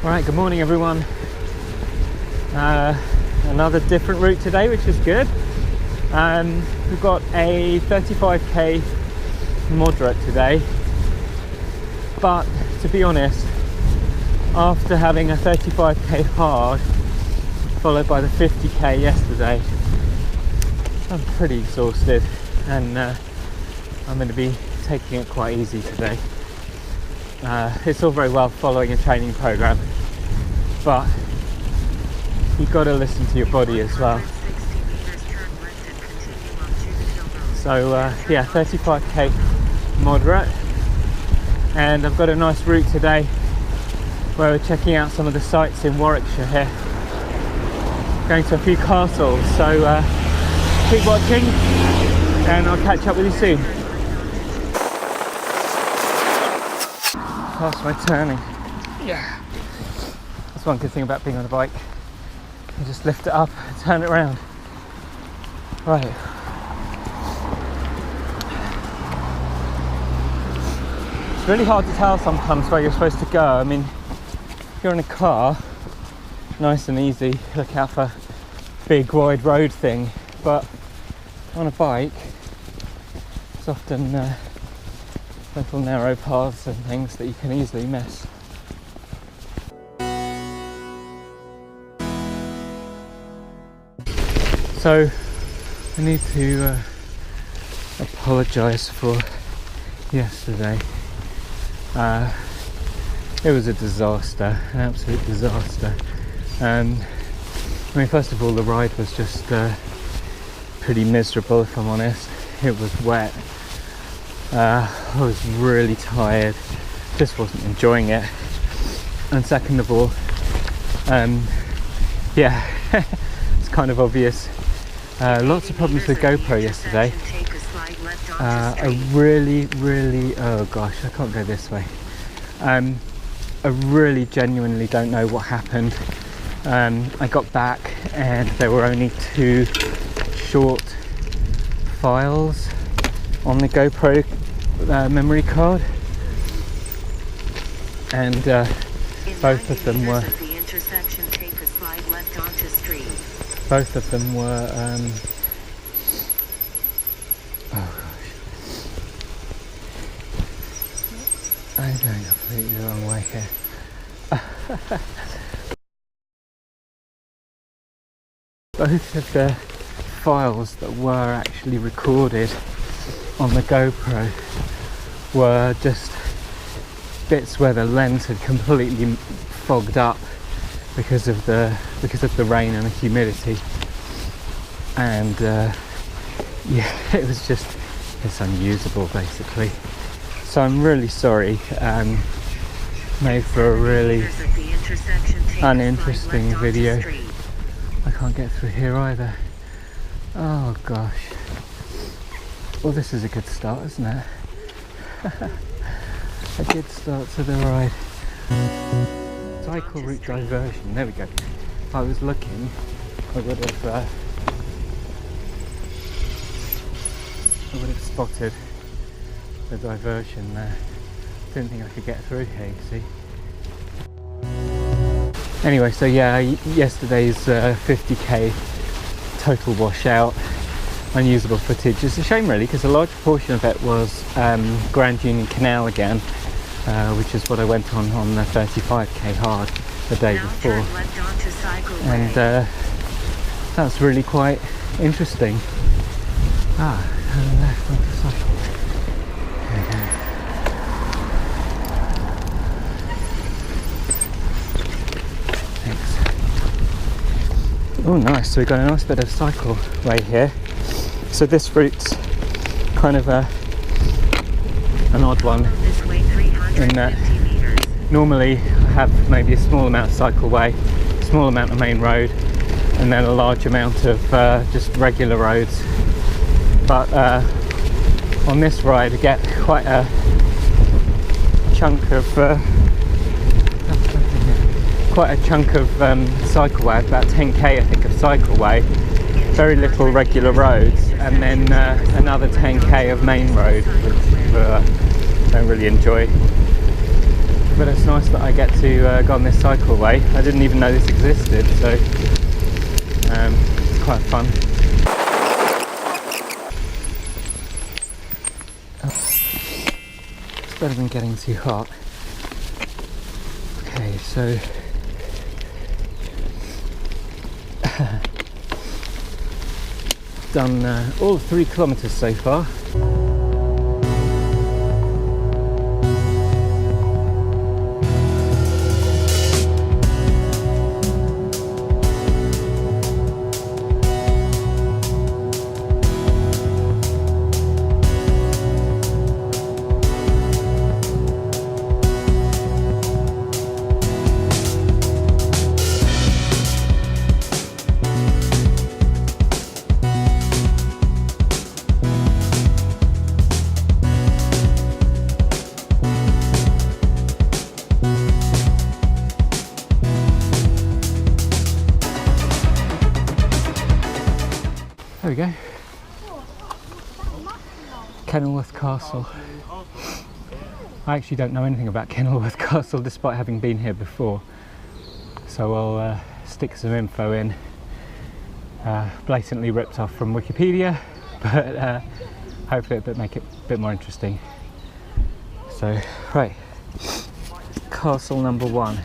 Right, good morning everyone. Another different route today, which is good. We've got a 35k moderate today, but to be honest, after having a 35k hard followed by the 50k yesterday, I'm pretty exhausted, and I'm going to be taking it quite easy today. It's all very well following a training program, but you've got to listen to your body as well. So yeah, 35k moderate, and I've got a nice route today where we're checking out some of the sites in Warwickshire here, going to a few castles. So keep watching and I'll catch up with you soon. Past my turning. Yeah, that's one good thing about being on a bike. You just lift it up and turn it around. Right. It's really hard to tell sometimes where you're supposed to go. I mean, if you're in a car, nice and easy, look out for big wide road thing, but on a bike it's often little narrow paths and things that you can easily miss. So I need to apologise for yesterday. It was a disaster, an absolute disaster. I mean, first of all, the ride was just pretty miserable, if I'm honest. It was wet. I was really tired, just wasn't enjoying it. And second of all, yeah, it's kind of obvious. Lots of problems with GoPro yesterday. I really, oh gosh, I can't go this way. I really genuinely don't know what happened. I got back and there were only 2 short files on the GoPro memory card, and both of them were oh gosh, I'm going completely the wrong way here. Both of the files that were actually recorded on the GoPro were just bits where the lens had completely fogged up because of the rain and the humidity, and yeah, it's unusable basically. So I'm really sorry. Made for a really uninteresting video. I can't get through here either. Oh gosh. Well, this is a good start, isn't it? A good start to the ride. Cycle route diversion, there we go. If I was looking, I would have spotted the diversion there. Didn't think I could get through here, you see. Anyway, so yeah, yesterday's 50k total washout, unusable footage. It's a shame really, because a large portion of it was Grand Union Canal again, which is what I went on the 35k hard the day before, and that's really quite interesting. Turn left onto cycle. There we go. Thanks. Oh nice, so we've got a nice bit of cycle way here. So this route's kind of an odd one in that normally I have maybe a small amount of cycleway, a small amount of main road, and then a large amount of just regular roads. But on this ride I get quite a chunk of cycleway, about 10k I think of cycleway, very little regular roads, and then another 10k of main road, which I don't really enjoy. but it's nice that I get to go on this cycleway. I didn't even know this existed, so it's quite fun. It's better than getting too hot. Okay, so done all 3 kilometers so far. There we go. Kenilworth Castle. I actually don't know anything about Kenilworth Castle despite having been here before. So I'll stick some info in. Blatantly ripped off from Wikipedia, but hopefully it'll make it a bit more interesting. So, right. Castle number 1.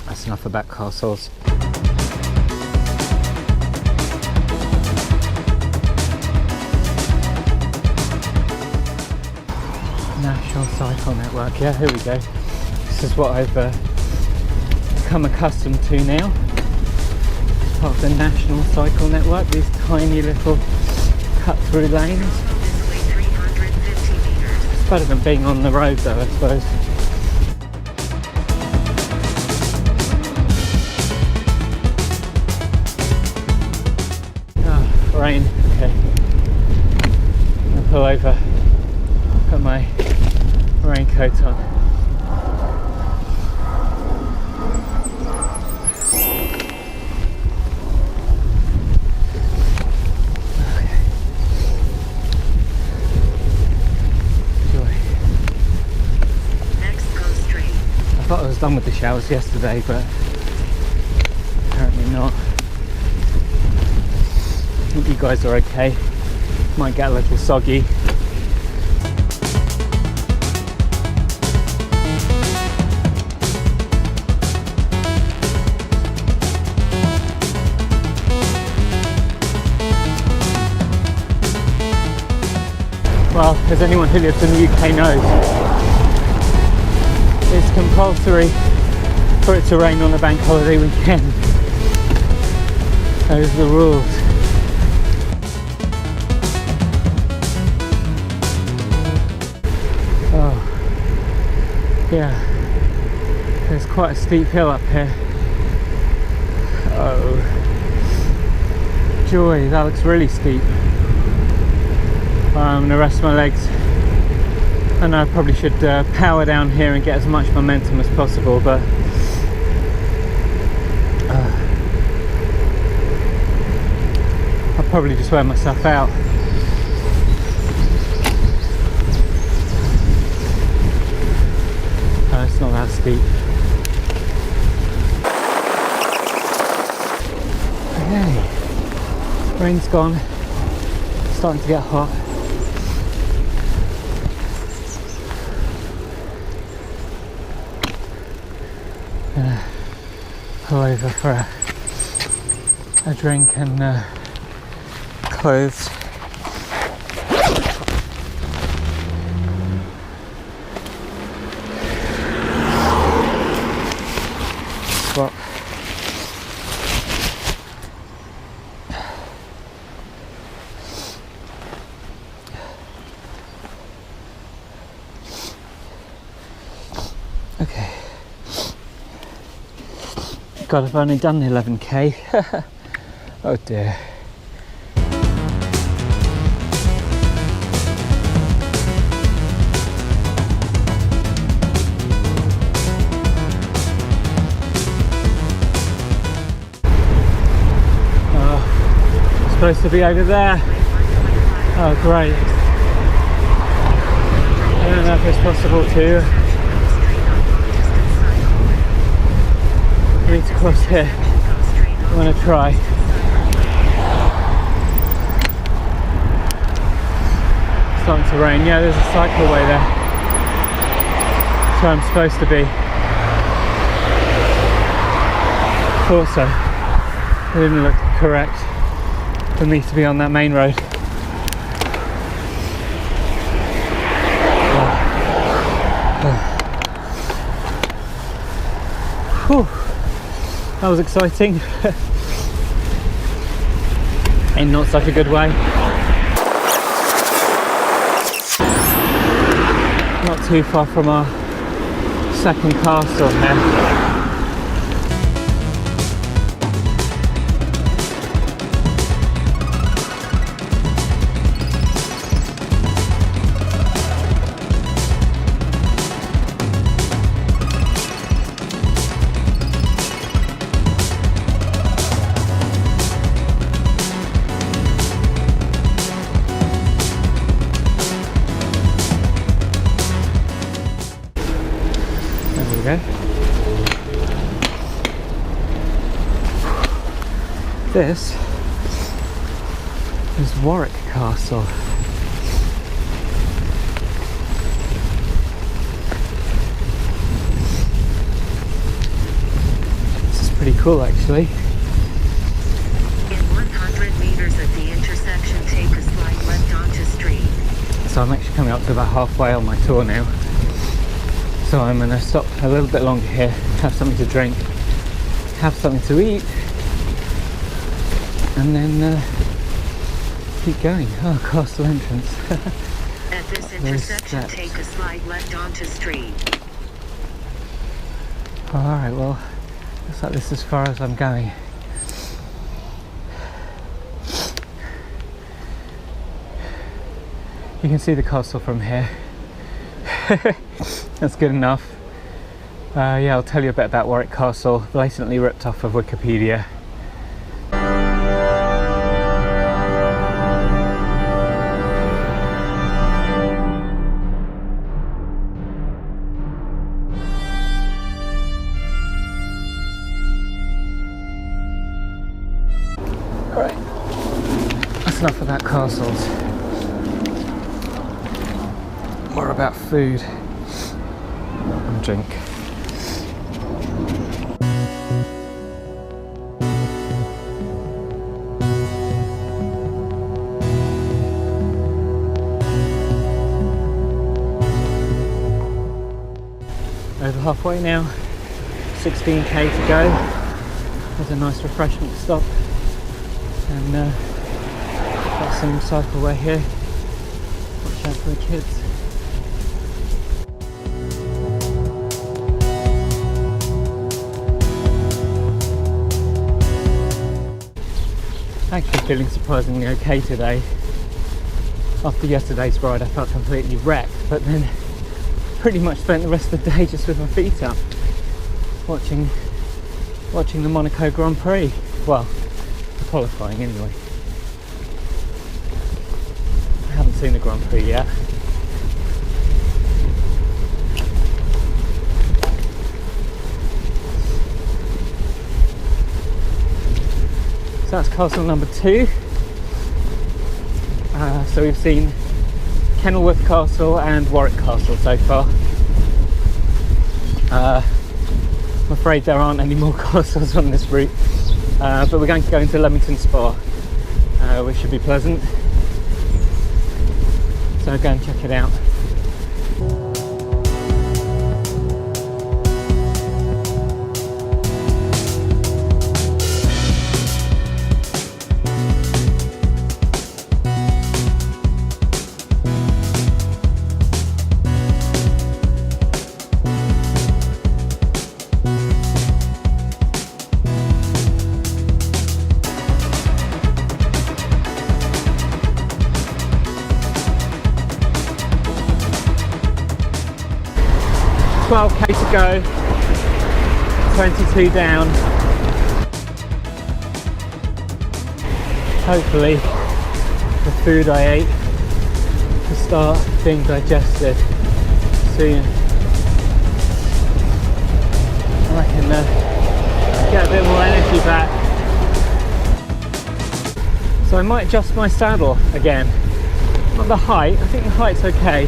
That's enough about castles. National Cycle Network, yeah, here we go. This is what I've become accustomed to now. It's part of the National Cycle Network, these tiny little cut-through lanes. It's better than being on the road though, I suppose. Rain, okay. I'll pull over, put my raincoat on. Okay. Joy. Next, go straight. I thought I was done with the showers yesterday, but apparently not. I think you guys are okay. Might get a little soggy. Well, as anyone who lives in the UK knows, it's compulsory for it to rain on a bank holiday weekend. Those are the rules. Yeah, there's quite a steep hill up here. Oh, joy, that looks really steep. I'm going to rest my legs. I know I probably should power down here and get as much momentum as possible, but I'll probably just wear myself out. It's not that steep. Okay, rain's gone, it's starting to get hot. Gonna pull over for a drink and clothes. Spot. Okay. God, I've only done 11k. Oh dear. supposed to be over there. Oh great. I don't know if it's possible to I need to cross here. I'm going to try. It's starting to rain. Yeah, there's a cycleway there. That's where I'm supposed to be. Thought so. It didn't look correct for me to be on that main road. Whew. That was exciting. In not such a good way. Not too far from our second castle here. This is Warwick Castle. This is pretty cool actually. In 100 meters at the intersection, take a slight left onto street. So I'm actually coming up to about halfway on my tour now. So I'm going to stop a little bit longer here, have something to drink, have something to eat, and then keep going. Oh, castle entrance. At this intersection, take a slight left onto street. Alright, well, looks like this is as far as I'm going. You can see the castle from here. That's good enough. Yeah, I'll tell you a bit about Warwick Castle, blatantly ripped off of Wikipedia. Alright, that's enough about castles. More about food and drink. Over halfway now, 16k to go. There's a nice refreshment stop, and got some cycleway here. Watch out for the kids. Actually feeling surprisingly okay today. After yesterday's ride I felt completely wrecked, but then pretty much spent the rest of the day just with my feet up, watching the Monaco Grand Prix. Well, the qualifying anyway. I haven't seen the Grand Prix yet. So that's castle number 2. So we've seen Kenilworth Castle and Warwick Castle so far. I'm afraid there aren't any more castles on this route, but we're going to go into Leamington Spa, which should be pleasant. So go and check it out. K to go, 22 down. hopefully the food I ate to start being digested soon. I can get a bit more energy back. So I might adjust my saddle again. Not the height, I think the height's okay,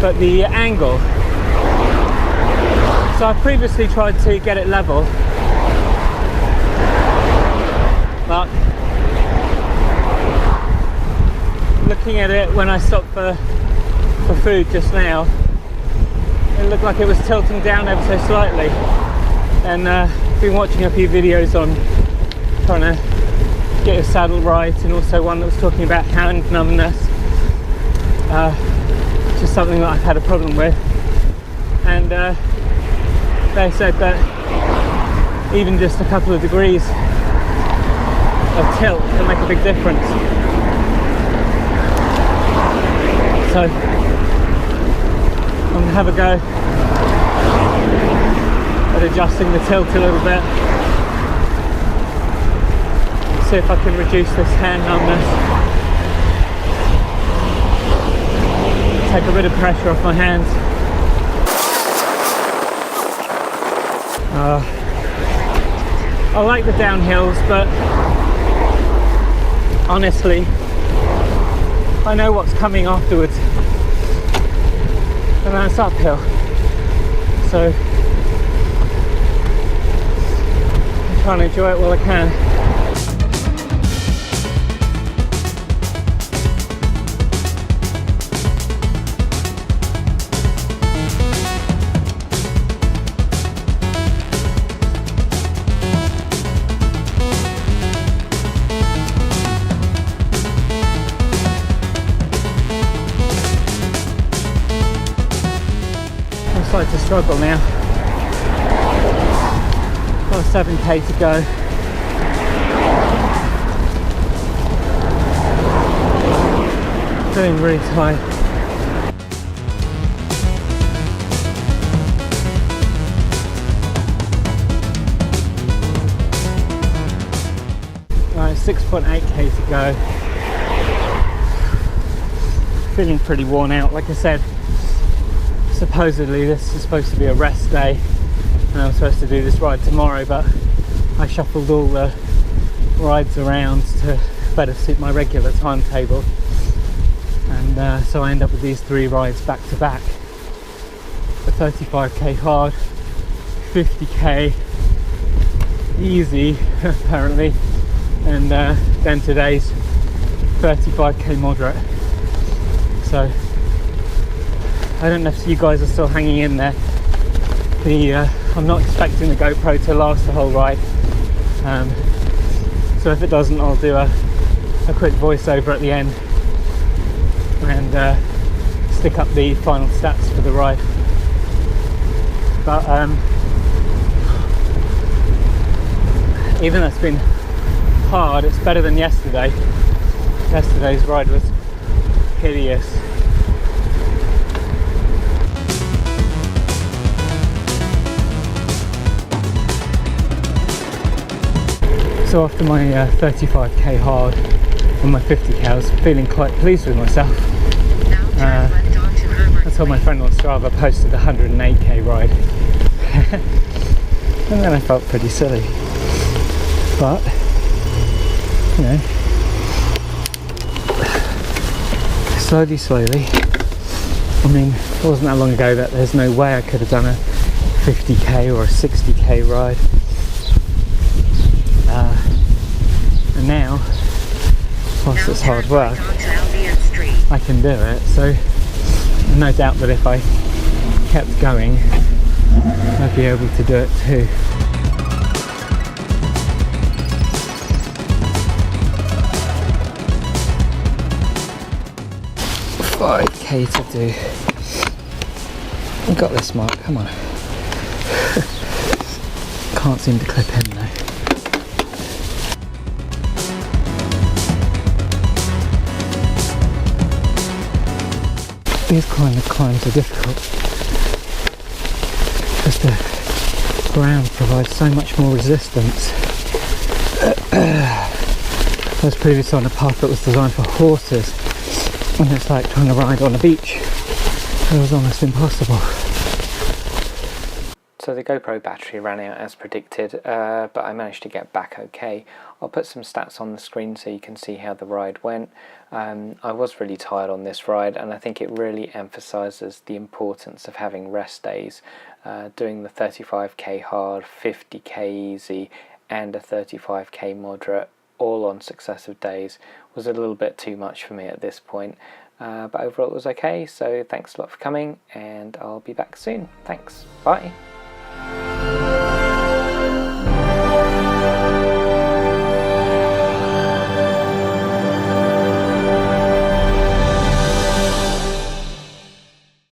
but the angle. So I previously tried to get it level, but looking at it when I stopped for food just now, it looked like it was tilting down ever so slightly. And I've been watching a few videos on trying to get your saddle right, and also one that was talking about hand numbness, which is something that I've had a problem with. And they said that even just a couple of degrees of tilt can make a big difference. So I'm going to have a go at adjusting the tilt a little bit. See if I can reduce this hand numbness. Take a bit of pressure off my hands. I like the downhills, but honestly, I know what's coming afterwards, and that's uphill. So I'm trying to enjoy it while I can. Starting to struggle now. Got 7k to go. Feeling really tired. Right, 6.8k to go. Feeling pretty worn out, like I said. Supposedly this is supposed to be a rest day and I'm supposed to do this ride tomorrow, but I shuffled all the rides around to better suit my regular timetable, and so I end up with these 3 rides back to back. A 35k hard, 50k easy apparently, and then today's 35k moderate. So I don't know if you guys are still hanging in there. I'm not expecting the GoPro to last the whole ride, so if it doesn't, I'll do a quick voiceover at the end and stick up the final stats for the ride. But even though it's been hard, it's better than yesterday. Yesterday's ride was hideous. So after my 35k hard and my 50k, I was feeling quite pleased with myself. I told my friend on Strava, posted a 108k ride. And then I felt pretty silly. But, you know, slowly, I mean, it wasn't that long ago that there's no way I could have done a 50k or a 60k ride. And now, whilst it's hard work, I can do it. So no doubt that if I kept going, I'd be able to do it too. $5k to do. You got this, Mark, come on. Can't seem to clip in though. These kind of climbs are difficult because the ground provides so much more resistance. I was previously on a path that was designed for horses, and it's like trying to ride on a beach. It was almost impossible. So the GoPro battery ran out as predicted, but I managed to get back okay. I'll put some stats on the screen so you can see how the ride went. I was really tired on this ride, and I think it really emphasises the importance of having rest days. Doing the 35k hard, 50k easy and a 35k moderate all on successive days was a little bit too much for me at this point. But overall it was okay, so thanks a lot for coming, and I'll be back soon. Thanks, bye.